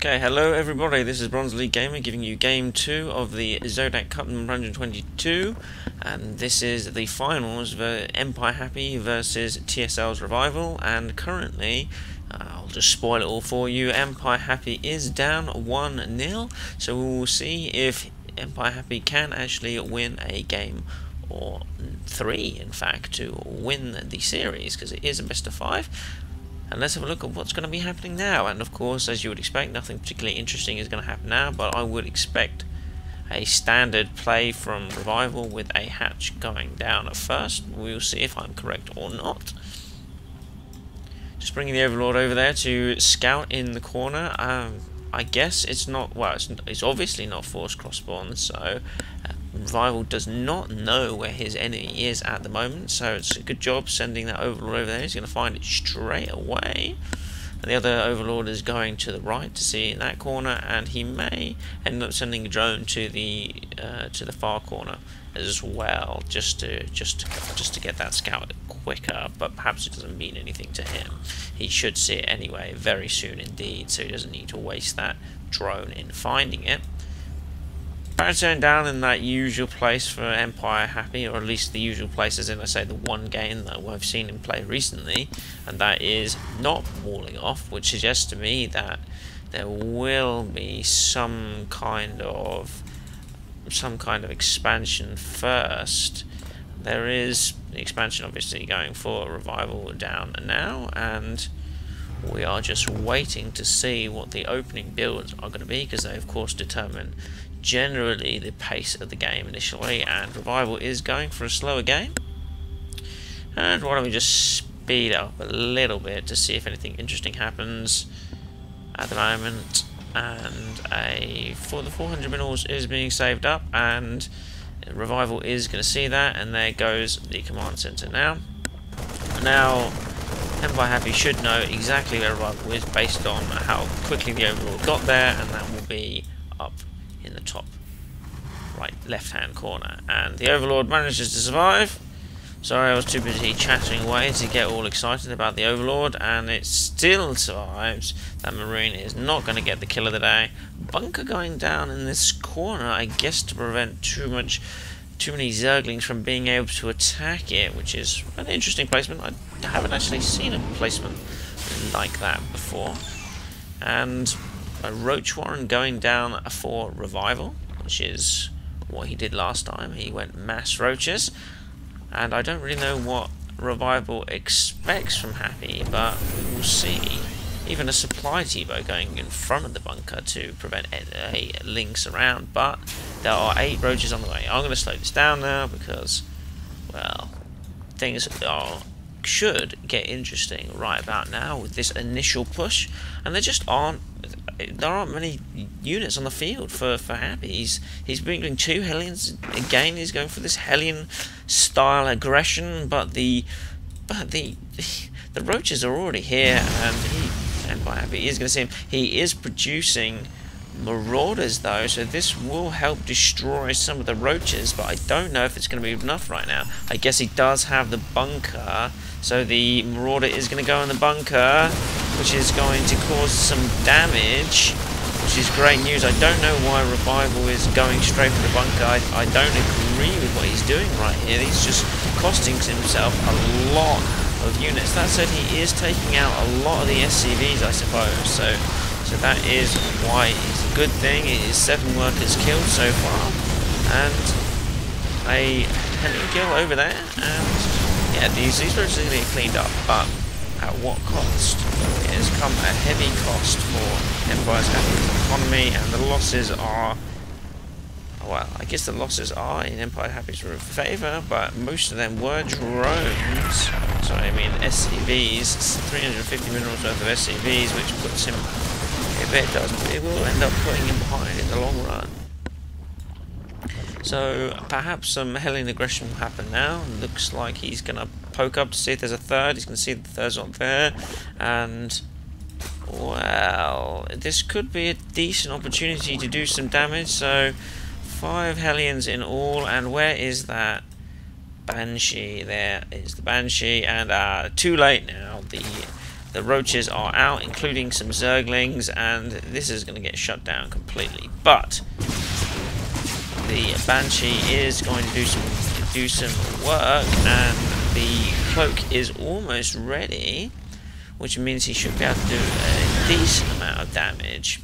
Okay, hello everybody, this is Bronze League Gamer giving you game 2 of the Zotac Cup number 122, and this is the finals for EmpireHappy versus TSLRevival, and currently, I'll just spoil it all for you, EmpireHappy is down 1-0, so we will see if EmpireHappy can actually win a game, or 3 in fact, to win the series, because it is a best of 5. And let's have a look at what's going to be happening now. And of course, as you would expect, nothing particularly interesting is going to happen now, but I would expect a standard play from Revival with a hatch going down at first. We'll see if I'm correct or not. Just bringing the Overlord over there to scout in the corner. I guess it's not, well, it's obviously not forced crossbond, so Revival does not know where his enemy is at the moment, so it's a good job sending that Overlord over there. He's going to find it straight away. And the other Overlord is going to the right to see in that corner, and he may end up sending a drone to the far corner as well, just to get that scout quicker. But perhaps it doesn't mean anything to him. He should see it anyway very soon indeed, so he doesn't need to waste that drone in finding it. Turn down in that usual place for EmpireHappy, or at least the usual place as in, I say, the one game that we've seen him play recently, and that is not walling off, which suggests to me that there will be some kind of expansion first. There is the expansion obviously going for Revival down now, and we are just waiting to see what the opening builds are going to be, because they of course determine generally the pace of the game initially, and Revival is going for a slower game. And why don't we just speed up a little bit to see if anything interesting happens at the moment. And for the 400 minerals is being saved up, and Revival is going to see that, and there goes the command center now. Now EmpireHappy should know exactly where Revival is based on how quickly the Overlord got there, and that will be up in the top right left hand corner. And the Overlord manages to survive. Sorry, I was too busy chatting away to get all excited about the Overlord, and it still survives. That Marine is not going to get the kill of the day. Bunker going down in this corner, I guess to prevent too many Zerglings from being able to attack it, which is an interesting placement. I haven't actually seen a placement like that before. And a Roach Warren going down for Revival, which is what he did last time. He went mass roaches, and I don't really know what Revival expects from Happy, but we will see. Even a supply T-bow going in front of the bunker to prevent a links around, but there are 8 roaches on the way. I'm going to slow this down now because, well, things should get interesting right about now with this initial push, and there aren't many units on the field for Happy. He's bringing 2 Hellions again. He's going for this Hellion style aggression, but the roaches are already here, and by Happy is going to see him. He is producing Marauders though, so this will help destroy some of the roaches, but I don't know if it's going to be enough right now. I guess he does have the bunker, so the Marauder is going to go in the bunker, which is going to cause some damage, which is great news. I don't know why Revival is going straight for the bunker. I don't agree with what he's doing right here. He's just costing himself a lot of units. That said, he is taking out a lot of the SCVs, I suppose, so that is why it's a good thing. It is 7 workers killed so far, and a Hellion kill over there, and yeah, these roaches are going to get cleaned up, but at what cost? It has come a heavy cost for Empire's economy, and the losses are, well, I guess the losses are in EmpireHappy's favour, but most of them were drones. Sorry, I mean SCVs. 350 minerals worth of SCVs, which puts him, if it does, it will end up putting him behind in the long run. So perhaps some Hellion aggression will happen now. Looks like he's going to poke up to see if there's a third. He's going to see that the third's not there, and well, this could be a decent opportunity to do some damage. So 5 Hellions in all, and where is that Banshee? There is the Banshee, and too late now. The The roaches are out, including some zerglings, and this is going to get shut down completely. But the Banshee is going to do some work, and the cloak is almost ready, which means he should be able to do a decent amount of damage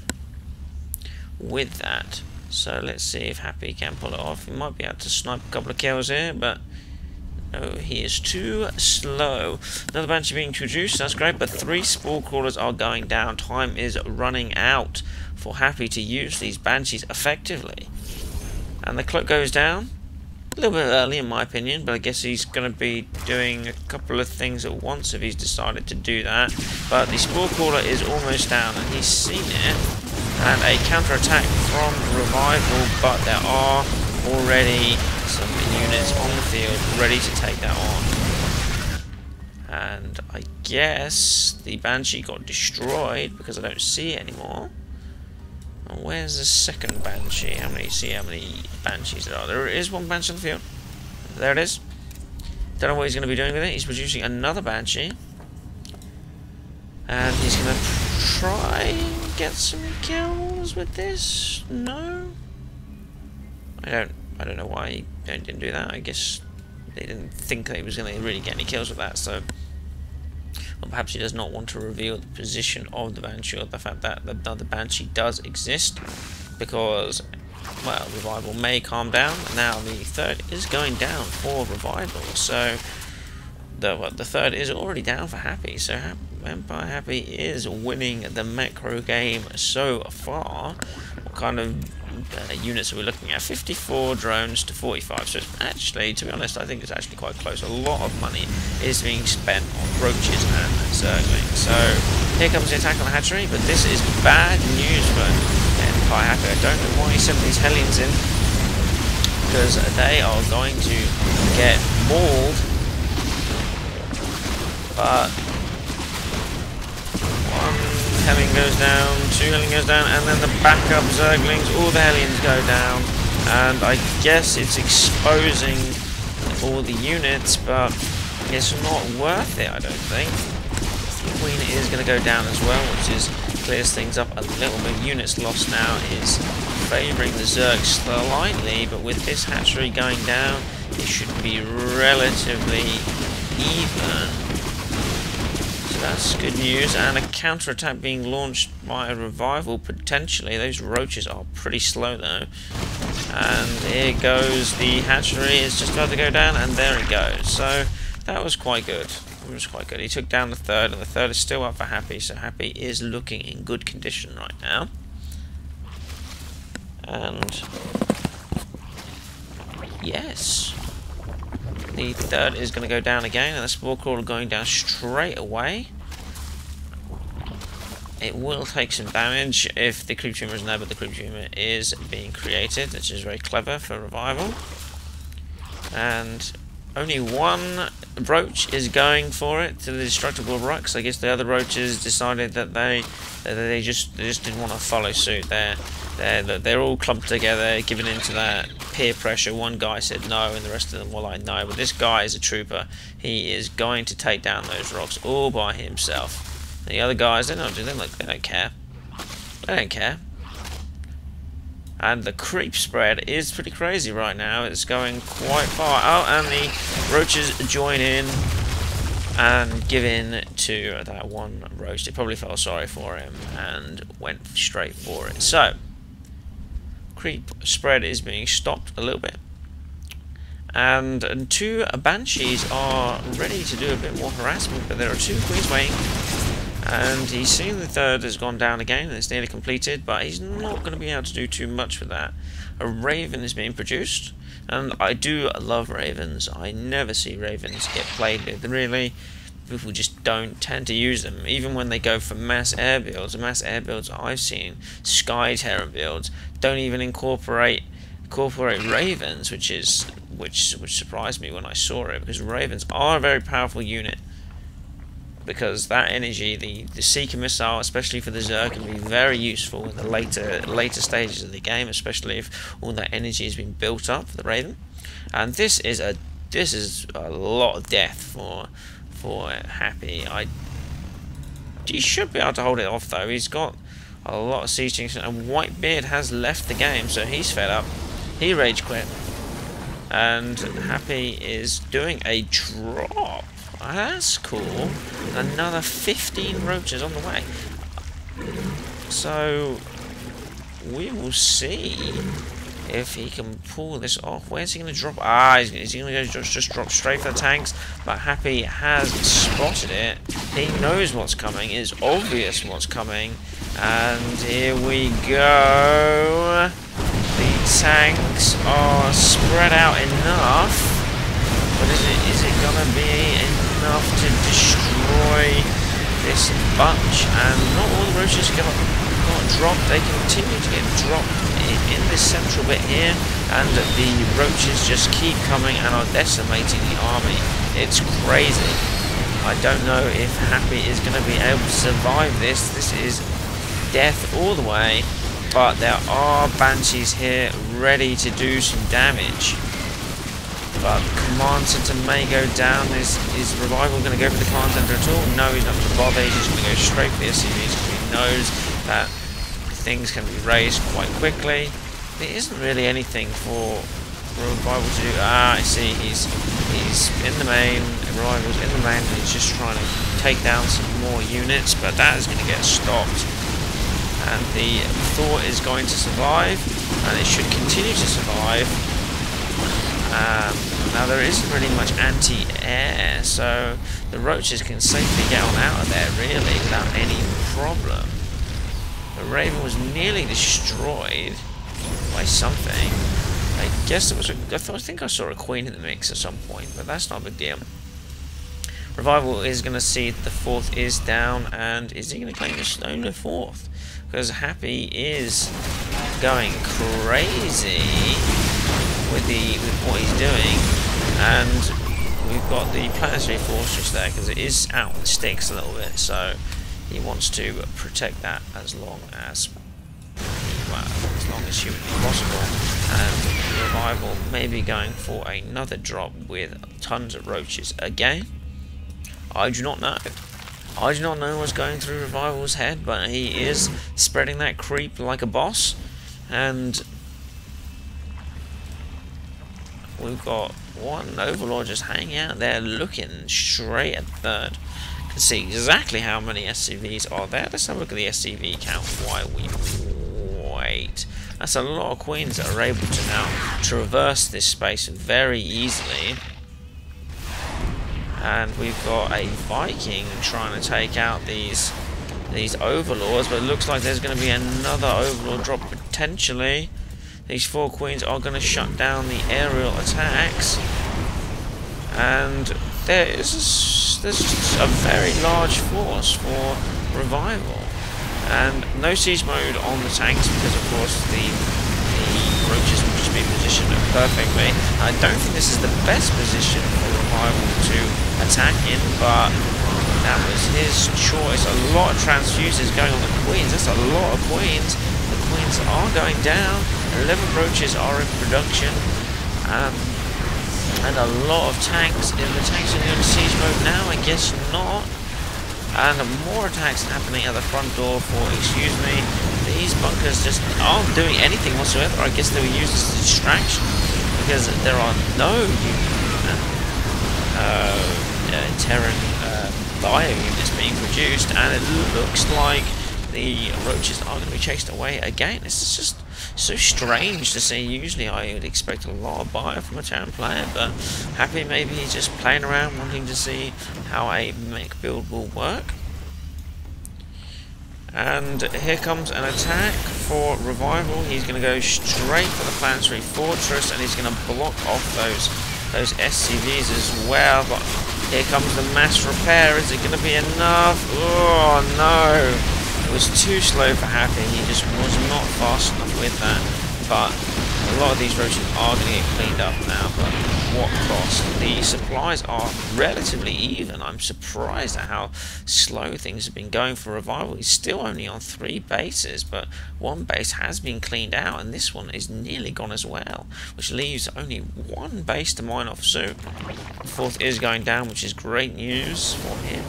with that. So let's see if Happy can pull it off. He might be able to snipe a couple of kills here, but no, he is too slow. Another Banshee being introduced, that's great, but 3 Spore Crawlers are going down. Time is running out for Happy to use these Banshees effectively. And the cloak goes down. A little bit early in my opinion, but I guess he's going to be doing a couple of things at once if he's decided to do that. But the Spore Crawler is almost down, and he's seen it. And a counter-attack from Revival, but there are already some units on the field ready to take that on. And I guess the Banshee got destroyed because I don't see it anymore. And where's the second Banshee? How many Banshees there are? There is one Banshee on the field. There it is. Don't know what he's going to be doing with it. He's producing another Banshee. And he's going to try and get some kills with this. No? I don't know why he didn't do that. I guess they didn't think that he was going to really get any kills with that, so... Or perhaps he does not want to reveal the position of the Banshee, or the fact that the Banshee does exist, because, well, Revival may calm down. Now the third is going down for Revival, so the third is already down for Happy, so EmpireHappy is winning the macro game so far. What kind of units are we looking at? 54 drones to 45, so it's actually, to be honest, I think it's actually quite close. A lot of money is being spent on roaches and zerglings. So here comes the attack on the hatchery, but this is bad news for EmpireHappy. I don't know why he sent these Hellions in, because they are going to get mauled. But Hellion goes down, 2 Hellion goes down, and then the backup Zerglings, all the Hellions go down, and I guess it's exposing all the units, but it's not worth it, I don't think. The Queen is going to go down as well, which is clears things up a little bit. Units lost now is favouring the Zerg slightly, but with this hatchery going down, it should be relatively even. So that's good news, and a counter-attack being launched by a Revival potentially. Those roaches are pretty slow though. And here goes the hatchery, it's just about to go down, and there it goes. So that was quite good. It was quite good. He took down the third, and the third is still up for Happy, so Happy is looking in good condition right now. And yes, the third is going to go down again, and the Spore Crawler going down straight away. It will take some damage if the Creep Tumor isn't there, but the Creep Tumor is being created, which is very clever for Revival. And only one roach is going for it to the Destructible Rux. I guess the other roaches decided that they just didn't want to follow suit. They're all clumped together, giving in to that peer pressure. One guy said no, and the rest of them were like no. But this guy is a trooper. He is going to take down those rocks all by himself. The other guys, they don't care. They don't care. And the creep spread is pretty crazy right now. It's going quite far. Oh, and the roaches join in and give in to that one roach. They probably felt sorry for him and went straight for it. So, creep spread is being stopped a little bit. And 2 Banshees are ready to do a bit more harassment, but there are 2 Queens waiting. And he's seen the third has gone down again, and it's nearly completed, but he's not going to be able to do too much with that. A Raven is being produced, and I do love Ravens. I never see Ravens get played with, really. People just don't tend to use them, even when they go for mass air builds. The mass air builds I've seen, Sky Terror builds, don't even incorporate Ravens, which surprised me when I saw it, because Ravens are a very powerful unit. Because that energy, the Seeker missile, especially for the Zerg, can be very useful in the later stages of the game, especially if all that energy has been built up for the Raven. And this is a lot of death for Happy. he should be able to hold it off though. He's got a lot of siege tanks, and Whitebeard has left the game, so he's fed up. He rage quit. And Happy is doing a drop. That's cool. Another 15 roaches on the way. So we will see if he can pull this off. Where's he going to drop? Is he going to go just drop straight for the tanks? But Happy has spotted it. He knows what's coming. It's obvious what's coming. And here we go. The tanks are spread out enough. But is it going to be enough to destroy this bunch? And not all the roaches got dropped. They continue to get dropped in this central bit here, and the roaches just keep coming and are decimating the army. It's crazy. I don't know if Happy is going to be able to survive this. This is death all the way, but there are Banshees here ready to do some damage. But Command Center may go down. Is Revival going to go for the Command Center at all? No, he's not going to bother. He's just going to go straight for the SCVs because he knows that things can be raised quite quickly. There isn't really anything for Revival to do. I see. He's in the main. Revival's in the main, and he's just trying to take down some more units, but that is going to get stopped. And the Thor is going to survive, and it should continue to survive. Now there isn't really much anti-air, so the roaches can safely get on out of there really without any problem. The Raven was nearly destroyed by something. I guess it was I think I saw a queen in the mix at some point, but that's not a big deal. Revival is going to see the 4th is down, and is he going to claim the stone the 4th? Because Happy is going crazy with what he's doing, and we've got the planetary fortress there because it is out on the sticks a little bit, so he wants to protect that as long as humanly possible. And Revival may be going for another drop with tons of roaches again. I do not know. I do not know what's going through Revival's head, but he is spreading that creep like a boss. And we've got one Overlord just hanging out there looking straight at 3rd. Can see exactly how many SCVs are there. Let's have a look at the SCV count while we wait. That's a lot of queens that are able to now traverse this space very easily. And we've got a Viking trying to take out these Overlords, but it looks like there's going to be another Overlord drop potentially. These 4 queens are going to shut down the aerial attacks, and there's just a very large force for Revival, and no siege mode on the tanks because of course the roaches will just be positioned perfectly. I don't think this is the best position for Revival to attack in, but that was his choice. A lot of transfuses going on the queens. That's a lot of queens. The queens are going down. 11 roaches are in production, and a lot of tanks. If the tanks are in siege mode now, I guess not. And more attacks happening at the front door for, excuse me, these bunkers just aren't doing anything whatsoever. I guess they were used as a distraction because there are no Terran bio units being produced, and it looks like the roaches are going to be chased away again. It's just so strange to see. Usually I would expect a lot of bio from a Terran player, but Happy maybe he's just playing around wanting to see how a mech build will work. And here comes an attack for Revival. He's going to go straight for the planetary fortress, and he's going to block off those SCVs as well. But here comes the mass repair. Is it going to be enough? Oh no! It was too slow for Happy. He just was not fast enough with that. But a lot of these roaches are going to get cleaned up now, but what cost? The supplies are relatively even. I'm surprised at how slow things have been going for Revival. He's still only on 3 bases, but 1 base has been cleaned out, and this one is nearly gone as well, which leaves only 1 base to mine off soon. The 4th is going down, which is great news for him.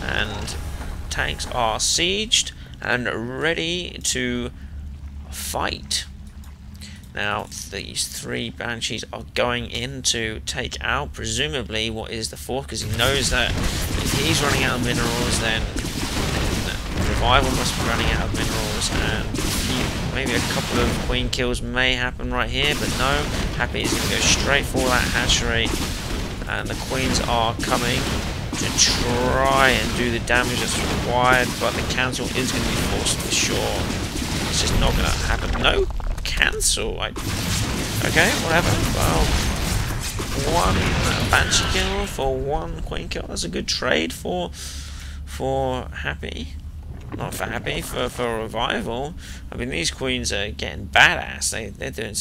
And tanks are sieged and ready to fight. Now these 3 Banshees are going in to take out presumably what is the 4th, because he knows that if he's running out of minerals, then Revival must be running out of minerals, and maybe a couple of queen kills may happen right here, but no, Happy is going to go straight for that hatchery, and the queens are coming to try and do the damage that's required, but the cancel is going to be forced for sure. It's just not going to happen. No cancel. Okay, whatever. Well, 1 Banshee kill for 1 queen kill. That's a good trade for Happy. Not for Happy, for Revival. I mean, these queens are getting badass. They're doing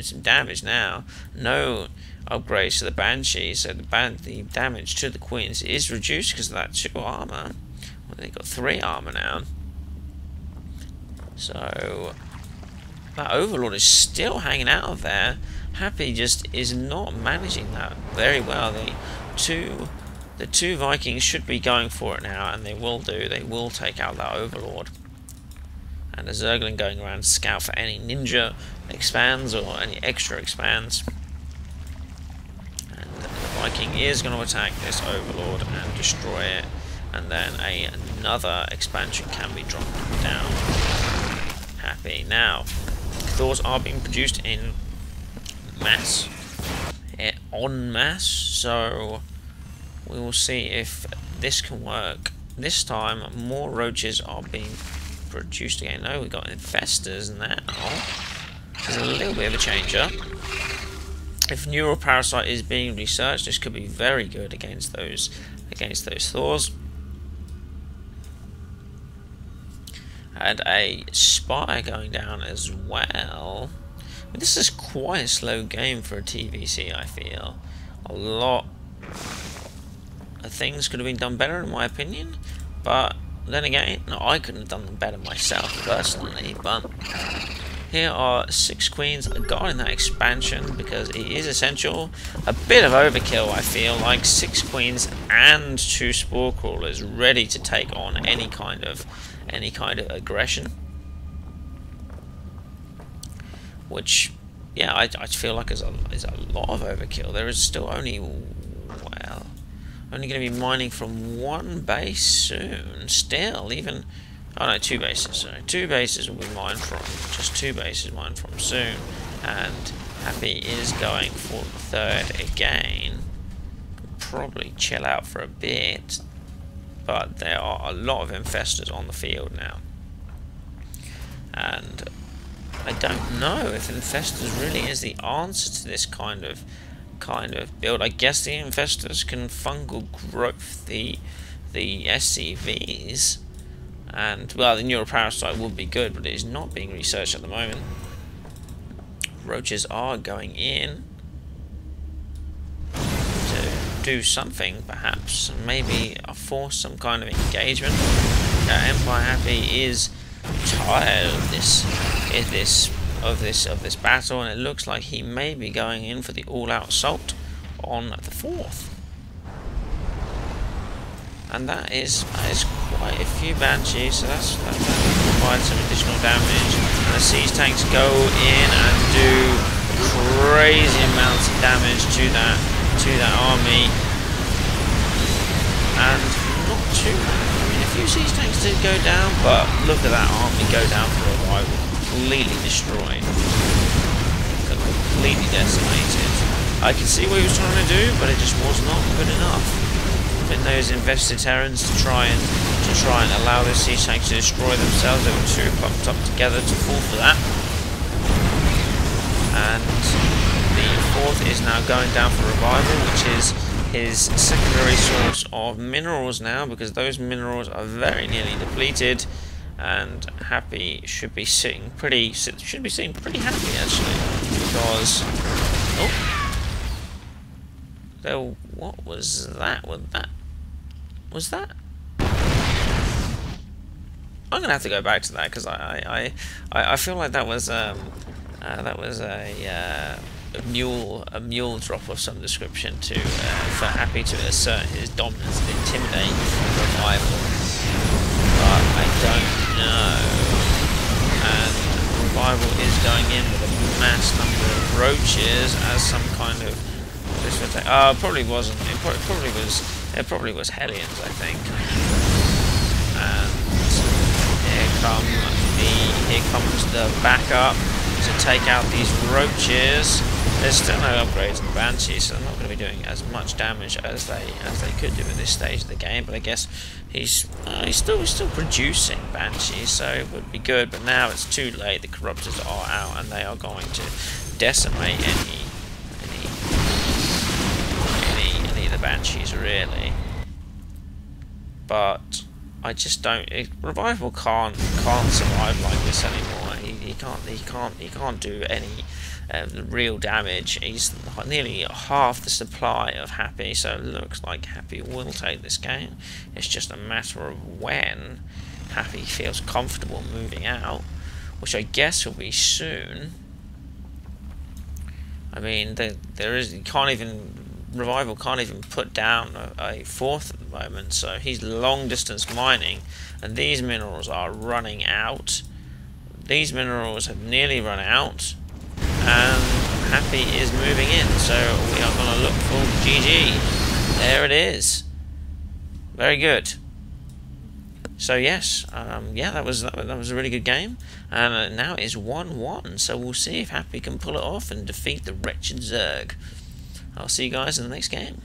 some damage now. No upgrades to the Banshees, so the damage to the queens is reduced because of that 2 armor. Well, they got 3 armor now. So that Overlord is still hanging out of there. Happy just is not managing that very well. The two Vikings should be going for it now, and they will do. They will take out that Overlord. And a Zergling going around to scout for any ninja expands or any extra expands. And the Viking is going to attack this Overlord and destroy it. And then another expansion can be dropped down. Happy. Now, Thors are being produced in mass. En masse. So we will see if this can work. This time, more roaches are being produced again. No, we've got infestors now. There's a little bit of a change up. If neural parasite is being researched, this could be very good against those Thors. And a spy going down as well. But this is quite a slow game for a TvZ, I feel. A lot of things could have been done better in my opinion, but then again, no, I couldn't have done them better myself personally. But here are 6 queens guarding that expansion because it is essential. A bit of overkill, I feel like. 6 queens and 2 spore crawlers ready to take on any kind of aggression, which, yeah, I feel like is a lot of overkill. There is still only going to be mining from 1 base soon. Still, even, oh no, 2 bases. Sorry, 2 bases will be mined from. Just 2 bases mined from soon. And Happy is going for the 3rd again. Probably chill out for a bit, but there are a lot of infestors on the field now, and I don't know if infestors really is the answer to this kind of build. I guess the infestors can fungal growth the SCVs, and well, the neuroparasite would be good, but it is not being researched at the moment. Roaches are going in to do something, perhaps, maybe force some kind of engagement. EmpireHappy is tired of this battle, and it looks like he may be going in for the all-out assault on the 4th. And that is quite a few Banshees, so that provides some additional damage. And the siege tanks go in and do crazy amounts of damage to that army, and not too many. I mean, a few siege tanks did go down, but look at that army go down for a while, completely destroyed, completely decimated. I can see what he was trying to do, but it just was not good enough. In those invested Terrans to try and allow those siege tanks to destroy themselves, they were too pumped up together to fall for that. And the 4th is now going down for Revival, which is his secondary source of minerals now, because those minerals are very nearly depleted, and Happy should be sitting pretty happy actually, because what was that? Was that? I'm gonna have to go back to that because I feel like that was a a mule drop of some description to for Happy to assert his dominance and intimidate Revival, but I don't know. And Revival is going in with a mass number of roaches as some kind of probably wasn't. It probably was Hellions, I think. And here comes the backup to take out these roaches. There's still no upgrades in the Banshee, so they're not going to be doing as much damage as they could do at this stage of the game. But I guess he's still producing Banshees, so it would be good. But now it's too late. The Corruptors are out, and they are going to decimate any of the Banshees really. But I just don't. Revival can't survive like this anymore. He can't do any real damage. He's nearly half the supply of Happy, so it looks like Happy will take this game. It's just a matter of when Happy feels comfortable moving out, which I guess will be soon. I mean, Revival can't even put down a fourth at the moment, so he's long distance mining, and these minerals are running out. These minerals have nearly run out, and Happy is moving in, so we are going to look for GG. There it is. Very good. So yes, yeah, that was a really good game, and now it is 1-1. So we'll see if Happy can pull it off and defeat the wretched Zerg. I'll see you guys in the next game.